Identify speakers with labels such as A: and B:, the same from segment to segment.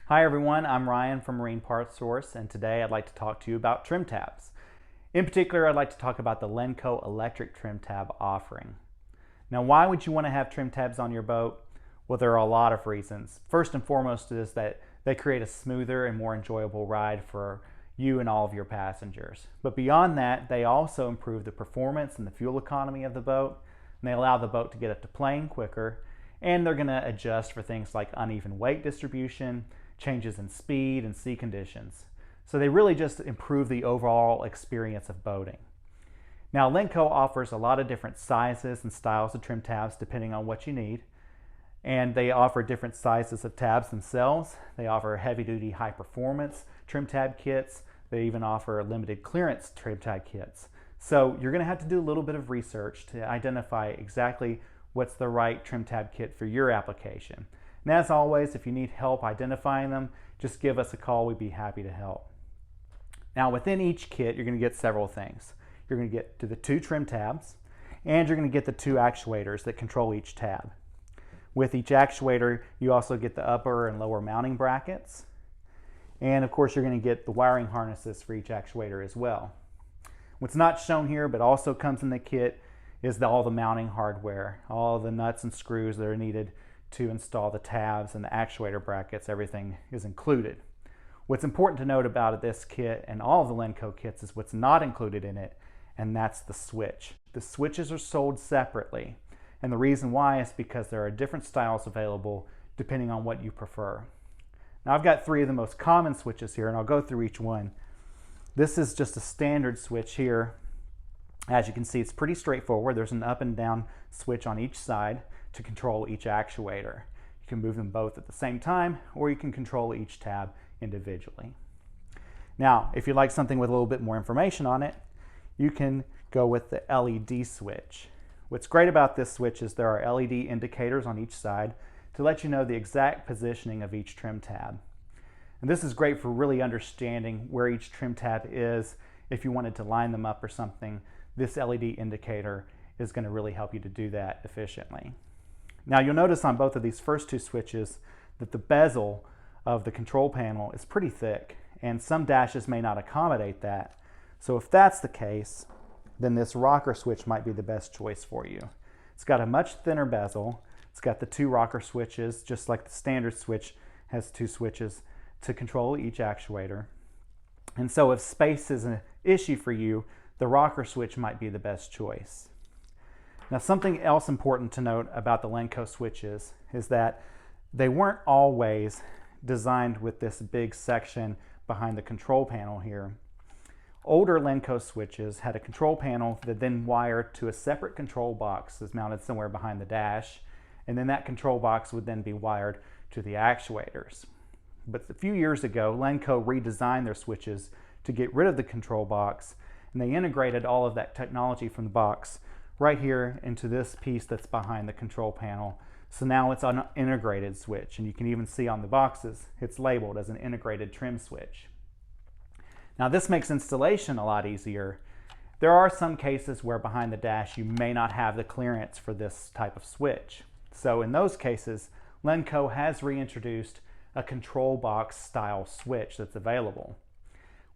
A: Hi everyone, I'm Ryan from Marine Parts Source, and today I'd like to talk to you about trim tabs. In particular, I'd like to talk about the Lenco electric trim tab offering. Now, why would you want to have trim tabs on your boat? Well, there are a lot of reasons. First and foremost is that they create a smoother and more enjoyable ride for you and all of your passengers. But beyond that, they also improve the performance and the fuel economy of the boat, and they allow the boat to get up to plane quicker, and they're going to adjust for things like uneven weight distribution, changes in speed and sea conditions. So they really just improve the overall experience of boating. Now, Lenco offers a lot of different sizes and styles of trim tabs depending on what you need. And they offer different sizes of tabs themselves. They offer heavy-duty, high-performance trim tab kits. They even offer limited clearance trim tab kits. So you're going to have to do a little bit of research to identify exactly what's the right trim tab kit for your application. And as always, if you need help identifying them, just give us a call. We'd be happy to help. Now, within each kit, you're going to get several things. You're going to get to the 2 trim tabs, and you're going to get the 2 actuators that control each tab. With each actuator, you also get the upper and lower mounting brackets. And of course, you're going to get the wiring harnesses for each actuator as well. What's not shown here, but also comes in the kit, is all the mounting hardware, all the nuts and screws that are needed to install the tabs and the actuator brackets. Everything is included. What's important to note about this kit and all of the Lenco kits is what's not included in it, and that's the switch. The switches are sold separately, and the reason why is because there are different styles available depending on what you prefer. Now, I've got 3 of the most common switches here, and I'll go through each one. This is just a standard switch here. As you can see, it's pretty straightforward. There's an up and down switch on each side to control each actuator. You can move them both at the same time, or you can control each tab individually. Now, if you'd like something with a little bit more information on it, you can go with the LED switch. What's great about this switch is there are LED indicators on each side to let you know the exact positioning of each trim tab. And this is great for really understanding where each trim tab is. If you wanted to line them up or something, this LED indicator is going to really help you to do that efficiently. Now, you'll notice on both of these first 2 switches that the bezel of the control panel is pretty thick, and some dashes may not accommodate that. So if that's the case, then this rocker switch might be the best choice for you. It's got a much thinner bezel. It's got the 2 rocker switches, just like the standard switch has 2 switches to control each actuator. And so if space is an issue for you, the rocker switch might be the best choice. Now, something else important to note about the Lenco switches is that they weren't always designed with this big section behind the control panel here. Older Lenco switches had a control panel that then wired to a separate control box that's mounted somewhere behind the dash, and then that control box would then be wired to the actuators. But a few years ago, Lenco redesigned their switches to get rid of the control box, and they integrated all of that technology from the box right here into this piece that's behind the control panel. So now it's an integrated switch, and you can even see on the boxes it's labeled as an integrated trim switch. Now, this makes installation a lot easier. There are some cases where behind the dash you may not have the clearance for this type of switch. So in those cases, Lenco has reintroduced a control box style switch that's available.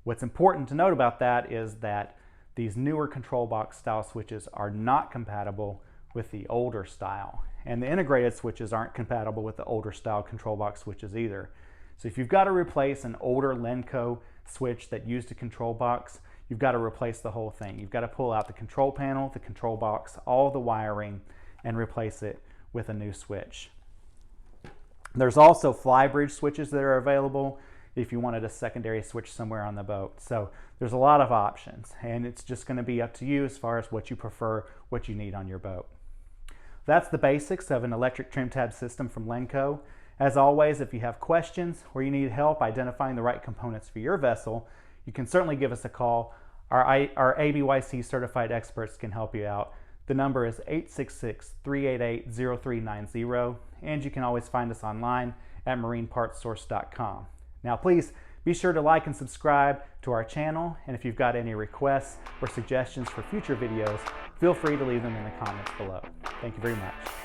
A: What's important to note about that is that these newer control box style switches are not compatible with the older style, and the integrated switches aren't compatible with the older style control box switches either. So if you've got to replace an older Lenco switch that used a control box, you've got to replace the whole thing. You've got to pull out the control panel, the control box, all the wiring, and replace it with a new switch. There's also flybridge switches that are available if you wanted a secondary switch somewhere on the boat. So there's a lot of options, and it's just going to be up to you as far as what you prefer, what you need on your boat. That's the basics of an electric trim tab system from Lenco. As always, if you have questions or you need help identifying the right components for your vessel, you can certainly give us a call. Our ABYC certified experts can help you out. The number is 866-388-0390, and you can always find us online at marinepartssource.com. Now, please be sure to like and subscribe to our channel, and if you've got any requests or suggestions for future videos, feel free to leave them in the comments below. Thank you very much.